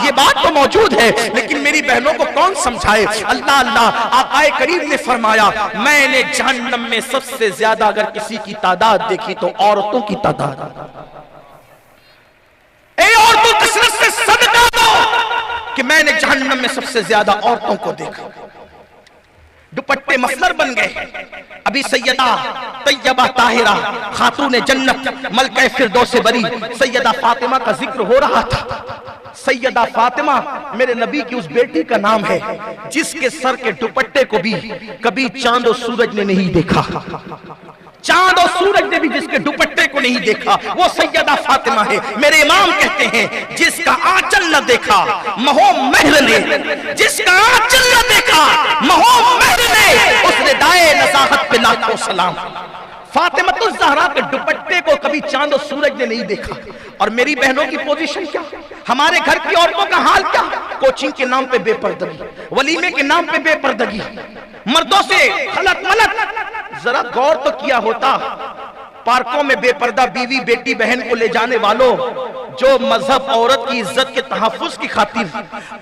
یہ بات تو موجود ہے، لیکن میری بہنوں کو کون سمجھائے؟ اللہ اللہ، آقا کریم نے فرمایا میں نے جہنم میں سب سے زیادہ اگر کسی کی تعداد دیکھی تو عورتوں کی تعداد۔ اے عورتوں کثرت سے صدقہ دو، کہ میں نے جہنم میں سب سے زیادہ عورتوں کو دیکھا۔ دوپٹے مفلر بن گئے۔ ابھی سیدہ طیبہ طاہرہ خاتون جنت ملکہ فردوس بری سیدہ فاطمہ کا ذکر ہو رہا تھا۔ سیدہ فاطمہ میرے نبی کی اس بیٹی کا نام ہے جس کے سر کے دوپٹے کو بھی کبھی چاند و سورج نے نہیں دیکھا، چاند اور سورج نے بھی جس کے دوپٹے کو نہیں دیکھا، وہ سیدہ فاطمہ ہے۔ میرے امام کہتے ہیں جس کا آنچل نہ دیکھا مہو مہر نے، جس کا آنچل نہ دیکھا مہو مہر نے، اس نے دائے نزاہت پہ لاکھوں سلام۔ فاطمہ الزہرا کے دوپٹے کو کبھی چاند و سورج نے نہیں دیکھا۔ اور میری بہنوں کی پوزیشن کیا، ہمارے گھر کی عورتوں کا حال کیا؟ کوچنگ کے نام پہ بے پردگی، ولیمے کے نام پہ بے پردگی، مردوں سے خلط ملط۔ ذرا غور تو کیا ہوتا، پارکوں میں بے پردہ بیوی بیٹی بہن کو لے جانے والوں، جو مذہب عورت کی عزت کے تحفظ کی خاطر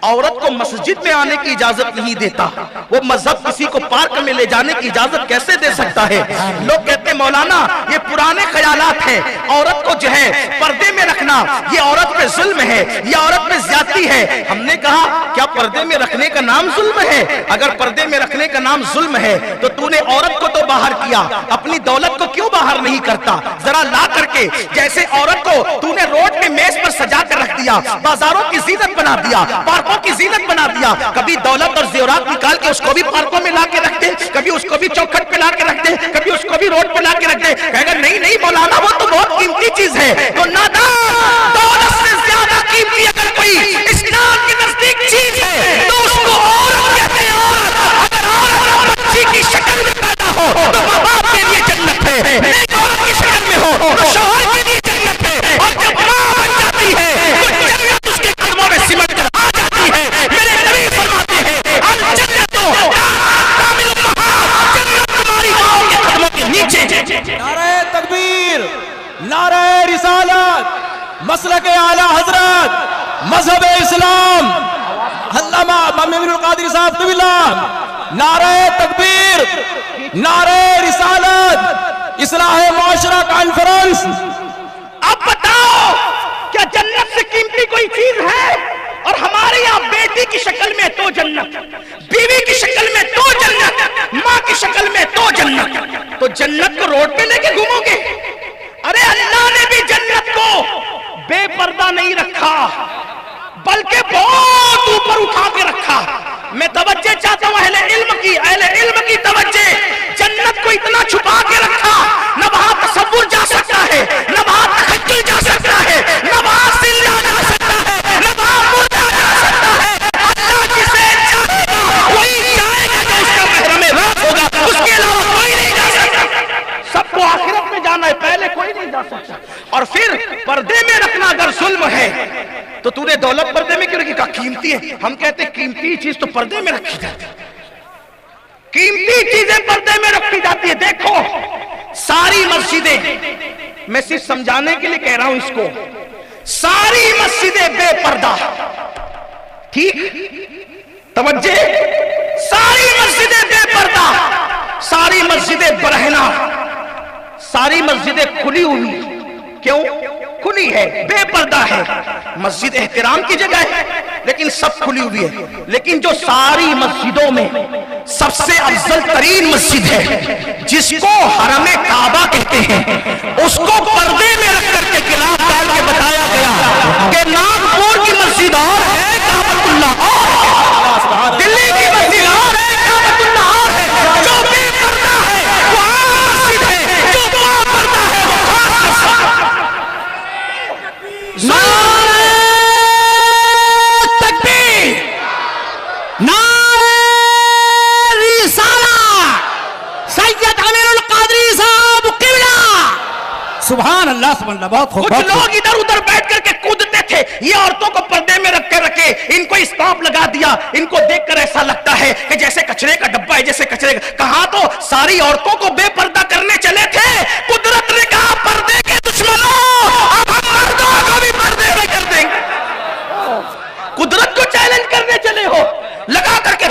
عورت کو مسجد میں آنے کی اجازت نہیں دیتا، وہ مذہب کسی کو پارک میں لے جانے کی اجازت کیسے دے سکتا ہے؟ لوگ کہتے ہیں مولانا یہ پرانے خیالات ہیں، عورت کو جو ہے پردے میں رکھنا یہ عورت پہ ظلم ہے، یہ عورت پہ زیادتی ہے۔ ہم نے کہا کیا پردے میں رکھنے کا نام ظلم ہے؟ اگر پردے میں رکھنے کا نام ظلم ہے تو تو نے عورت کو تو باہر کیا، اپنی دولت کو کیوں باہر نہیں کرتا؟ ذرا لا کر کے جیسے عورت کو تو نے روڈ پہ میز پر سجا کر رکھ دیا، بازاروں کی زینت بنا دیا، پارکوں کی زینت بنا دیا، کبھی دولت اور زیورات نکال کے اس کو بھی پارکوں میں لا کے رکھ دے، کبھی اس کو بھی چوکھٹ پہ لا کے رکھ دے، کبھی اس کو بھی روڈ پہ لا کے رکھ دے۔ کہے گا نہیں نہیں مولانا وہ تو بہت قیمتی چیز ہے۔ تو نادان، دولت سے زیادہ قیمتی اگر کوئی اسلام کے نزدیک چیز ہے تو اس کو عورت کہتے ہیں۔ عورت اگر عورت بچی کی شکل میں پیدا ہو تو ماں باپ کے لیے جنت ہے، نہیں عورت کی شکل میں ہو تو شوہر کے لیے جنت ہے، اور جب ماں بن جاتی ہے تو جنت اس کے قدموں میں سمٹ کر آ جاتی ہے۔ میرے نبی فرماتے ہیں الجنت کامل الامہات، جنت تمہاری ماں کے قدموں کے نیچے۔ نعرہ تکبیر، نعرہ رسالت، مسلک اعلی حضرت، مذہب اسلام، علامہ محمد القادری صاحب طویلہ، نعرہ تکبیر، نعرہ رسالت، اصلاح معاشرہ کانفرنس۔ اب بتاؤ کیا جنت سے قیمتی کوئی چیز ہے؟ اور ہمارے یہاں بیٹی کی شکل میں تو جنت، بیوی کی شکل میں تو جنت، ماں کی شکل میں تو جنت۔ تو جنت کو روڈ پہ لے کے گھومو گے؟ ارے اللہ نے بھی جنت کو بے پردہ نہیں رکھا بلکہ بہت اوپر اٹھا کے رکھا۔ میں توجہ چاہتا ہوں اہل علم کی توجہ۔ جنت کو اتنا چھپا کے رکھا، نہ وہاں تصور جا سکتا ہے، نہ وہاں تخیل جا سکتا ہے، نہ وہاں زندہ جا سکتا ہے، نہ وہاں مردہ جا سکتا ہے۔ اللہ جسے چاہے گا وہی جائے گا جو اس کا محرم راز ہوگا، اس کے علاوہ کوئی نہیں جا سکتا۔ سب کو آخرت میں جانا ہے، پہلے کوئی نہیں جا سکتا۔ اور پھر پردے میں رکھنا اگر ظلم ہے تو تو نے دولت پردے میں کیوں رکھی؟ کہا قیمتی ہے۔ ہم کہتے ہیں قیمتی چیز تو پردے میں رکھی جاتی ہے، قیمتی چیزیں پردے میں رکھی جاتی ہے۔ دیکھو ساری مسجدیں، میں صرف سمجھانے کے لیے کہہ رہا ہوں اس کو، ساری مسجدیں بے پردہ، ٹھیک توجہ، ساری مسجدیں بے پردہ، ساری مسجدیں برہنہ، ساری مسجدیں کھلی ہوئی۔ کیوں کھلی ہے؟ بے پردہ ہے۔ مسجد احترام کی جگہ ہے لیکن سب کھلی ہوئی ہے۔ لیکن جو ساری مسجدوں میں سب سے افضل ترین مسجد ہے جس کو حرم کعبہ کہتے ہیں، اس کو پردے میں رکھ کر کے گلاف ڈال کے بتایا گیا کہ ناگپور کی مسجد اور ہے، کعبۃ اللہ اور ہے، دلی کی مسجد اور ہے، کعبۃ اللہ اور ہے۔ جو بے پردہ ہے وہ عام مسجد ہے، جو با پردہ ہے وہ خاص مسجد ہے۔ نعرہ تکبیر، نعرہ رسالت، سید امیر القادری صاحب قبلہ۔ سبحان اللہ سبحان اللہ، بہت خوب۔ کچھ لوگ ادھر ادھر بیٹھ کر کے کودتے تھے، یہ عورتوں کو پردے میں رکھ کے رکھے، ان کو اسٹاپ لگا دیا، ان کو دیکھ کر ایسا لگتا ہے کہ جیسے کچرے کا ڈبہ ہے، جیسے کچرے کا۔ کہاں تو ساری عورتوں کو بے پردہ کرنے چلے تھے، قدرت نے کہا پردے کے دشمنوں اب ہم مردوں کو بھی پردے میں کر دیں گے۔ قدرت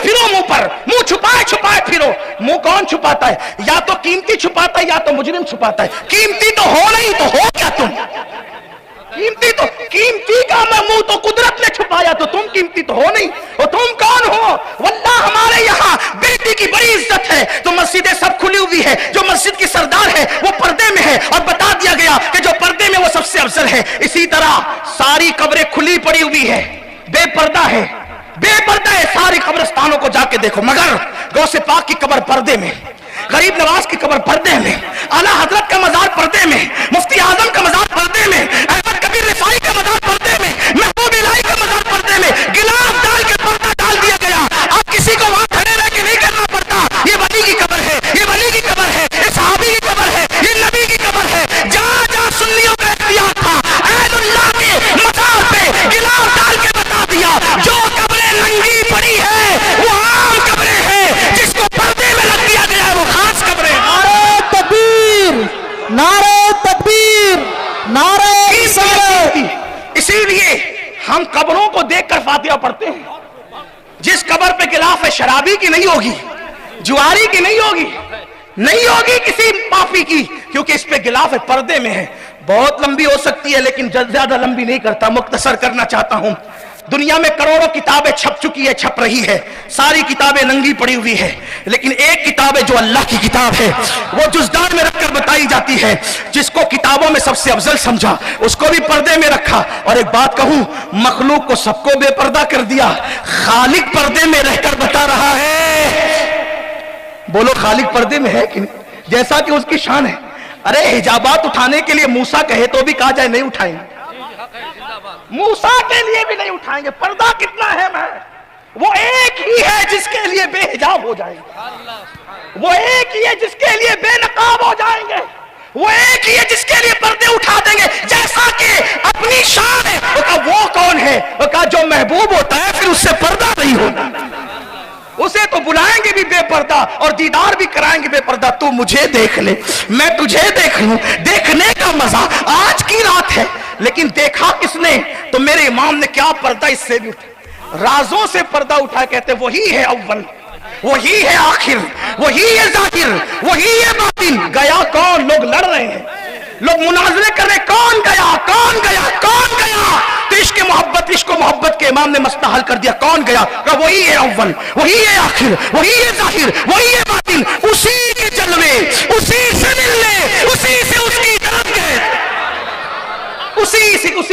फिरो मुंह पर, मुंह छुपाए छुपाए फिरो। मुंह कौन छुपाता है? या तो कीमती छुपाता है या तो मुजरिम छुपाता है। कीमती तो हो नहीं तो हो क्या तुम? कीमती का मुंह तो कुदरत ने छुपाया, तो तुम कीमती तो हो नहीं। और तुम कौन हो? वल्लाह हमारे यहाँ बेटी की बड़ी इज्जत है, तो मस्जिदें सब खुली हुई है। जो मस्जिद की सरदार है वो पर्दे में है, और बता दिया गया कि जो पर्दे में वो सबसे अफजल है। इसी तरह सारी कब्रें खुली पड़ी हुई है, बेपर्दा है, बेपर्दा है। सारी कब्रिस्तानों को जाके देखो, मगर गौसे पाक की कब्र पर्दे में, गरीब नवाज की कब्र पर्दे में, आला हजरत का मजार पर्दे में, मुफ्ती आजम का मजार पर्दे में, अहमद कबीर रिफाई का मजार पर्दे में, महबूब इलाही का मजार पर्दे में, गिलाफ डाल के पर्दा डाल दिया गया। अब किसी को वहां खड़े रह के नहीं करना पड़ता। ये वली की कब्र है, ये वली की कब्र है, ये सहाबी की कब्र है, ये नबी की कब्र है। जहां जहां सुन्नियों का इख्तियार था, अहलुल्लाह के मजार पे गिलाफ डाल के बता दिया, जो कब्रें नंगी पड़ी है वो आम कब्रें हैं, जिसको पर्दे में लग दिया गया है वो खास कब्रें। नारे तकबीर, नारे तकबीर, नारे रिसालत। इसीलिए हम कब्रों को देखकर फातिहा पढ़ते हैं। जिस कब्र पे गिलाफ है, शराबी की नहीं होगी, जुआरी की नहीं होगी, नहीं होगी किसी पापी की, क्योंकि इस पे गिलाफ है, पर्दे में है। बहुत लंबी हो सकती है लेकिन ज्यादा लंबी नहीं करता, मुख्तसर करना चाहता हूं। दुनिया में करोड़ों किताबें छप चुकी है, छप रही है, सारी किताबें नंगी पड़ी हुई है, लेकिन एक किताब है जो अल्लाह की किताब है, वो जुज़दान में रखकर बताई जाती है। जिसको किताबों में सबसे अफजल समझा उसको भी पर्दे में रखा। और एक बात कहूं, मखलूक को सबको बेपर्दा कर दिया, खालिक पर्दे में रहकर बता रहा है। बोलो खालिक पर्दे में है कि नहीं? जैसा कि उसकी शान है। अरे हिजाबात उठाने के लिए मूसा कहे तो भी कहा जाए नहीं उठाएंगे, मूसा के लिए भी नहीं उठाएंगे। पर्दा कितना है? वो एक ही है जिसके लिए बेहिजाब हो जाएंगे, वो एक ही है जिसके लिए बेनकाब हो जाएंगे, वो एक ही है जिसके लिए पर्दे उठा देंगे। जैसा कि अपनी शान है, वो कहा वो कौन है? वो कहा जो महबूब होता है फिर उससे पर्दा नहीं होता, उसे तो बुलाएंगे भी बेपर्दा और दीदार भी कराएंगे बेपर्दा। तू मुझे देख ले, मैं तुझे देख लूं, देखने का मजा आज की रात है। लेकिन देखा किसने? तो मेरे इमाम ने क्या पर्दा इससे भी उठा, राजों से पर्दा उठा। कहते वही है अव्वल, वही है आखिर, वही है जाहिर, वही है बातिन। गया कौन? लोग लड़ रहे हैं, लोग मुनाजरे कर रहे, कौन गया, कौन गया, कौन गया? तो इश्क मोहब्बत के इमाम ने मसला हल कर दिया, कौन गया? कहा वही है अव्वल, वही है आखिर, वही है जाहिर, वही है बातिन। उसी के जलवे, उसी से मिलने, उसी से उसकी तरफ गए, उसी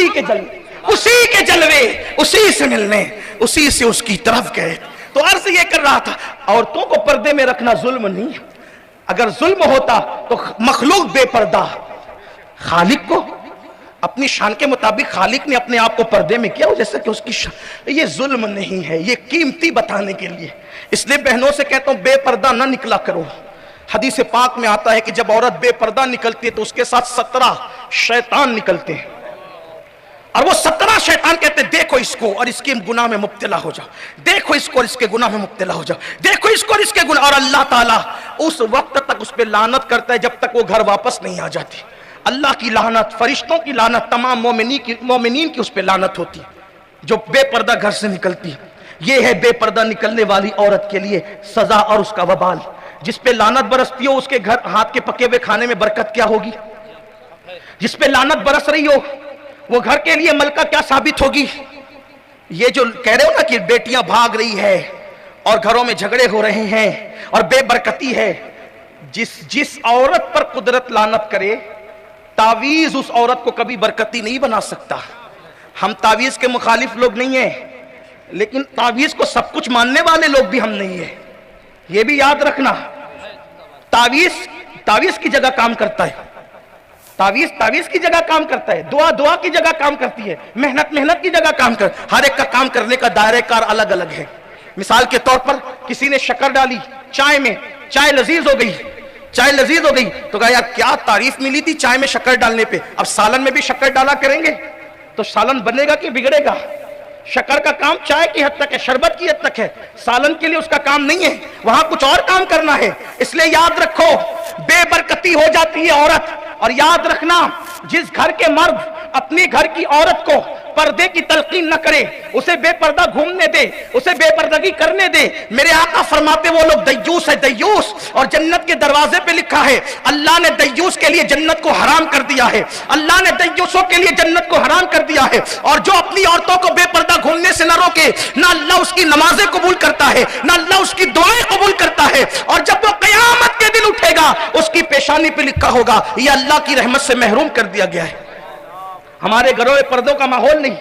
के जलवे, उसी के जलवे, उसी से मिलने, उसी से उसकी तरफ गए। तो अर्ज ये कर रहा था, औरतों को पर्दे में रखना जुल्म नहीं है। अगर जुल्म होता तो मखलूक बेपर्दा, खालिक को अपनी शान के मुताबिक खालिक ने अपने आप को पर्दे में किया, जैसे कि उसकी शान। ये जुल्म नहीं है, ये कीमती बताने के लिए। इसलिए बहनों से कहता हूं बेपर्दा ना निकला करो। हदीस पाक में आता है कि जब औरत बेपर्दा निकलती है तो उसके साथ 17 शैतान निकलते हैं, और वो 17 शैतान कहते हैं देखो इसको और इसके गुनाह में मुब्तला हो जाओ, देखो इसको और इसके गुनाह में मुब्तला हो जाओ, देखो इसको और इसके गुनाह। और अल्लाह ताला उस वक्त तक उस पर लानत करता है जब तक वो घर वापस नहीं आ जाती। अल्लाह की लानत, फरिश्तों की लानत, तमाम मोमिनीन की उस पर लानत होती जो बेपर्दा घर से निकलती। ये है बेपर्दा निकलने वाली औरत के लिए सजा और उसका वबाल। जिस पे लानत बरसती हो उसके घर हाथ के पके हुए खाने में बरकत क्या होगी? जिस पे लानत बरस रही हो वो घर के लिए मलका क्या साबित होगी? ये जो कह रहे हो ना कि बेटियां भाग रही है और घरों में झगड़े हो रहे हैं और बेबरकती है, जिस औरत पर कुदरत लानत करे, तावीज उस औरत को कभी बरकती नहीं बना सकता। हम तावीज के मुखालिफ लोग नहीं हैं, लेकिन तावीज को सब कुछ मानने वाले लोग भी हम नहीं है, ये भी याद रखना। तावीज की जगह काम करता है, तावीज की जगह काम करता है, दुआ की जगह काम करती है, मेहनत की जगह काम कर। हर एक का काम करने का दायरे कार अलग अलग है। मिसाल के तौर पर किसी ने शक्कर डाली चाय में, चाय लजीज हो गई, तो कहा यार क्या तारीफ मिली थी चाय में शक्कर डालने पे, अब सालन में भी शक्कर डाला करेंगे तो सालन बनेगा कि बिगड़ेगा? शक्कर का काम चाय की हद तक है, शरबत की हद तक है, सालन के लिए उसका काम नहीं है, वहां कुछ और काम करना है। इसलिए याद रखो बेबरकती हो जाती है औरत। और याद रखना जिस घर के मर्द अपने घर की औरत को پردے کی تلقین نہ کرے، اسے بے پردہ گھومنے دے، اسے بے پردگی کرنے دے۔ میرے آقا فرماتے وہ لوگ دیوس ہے، دیوس، اور جنت کے دروازے پہ لکھا ہے اللہ نے دیوس کے لیے جنت کو حرام کر دیا ہے، اللہ نے دیوسوں کے لیے جنت کو حرام کر دیا ہے۔ اور جو اپنی عورتوں کو بے پردہ گھومنے سے نہ روکے، نہ اللہ اس کی نمازیں قبول کرتا ہے، نہ اللہ اس کی دعائیں قبول کرتا ہے، اور جب وہ قیامت کے دن اٹھے گا اس کی پیشانی پہ لکھا ہوگا یہ اللہ کی رحمت سے محروم کر دیا گیا ہے۔ ہمارے گھروں میں پردوں کا ماحول نہیں،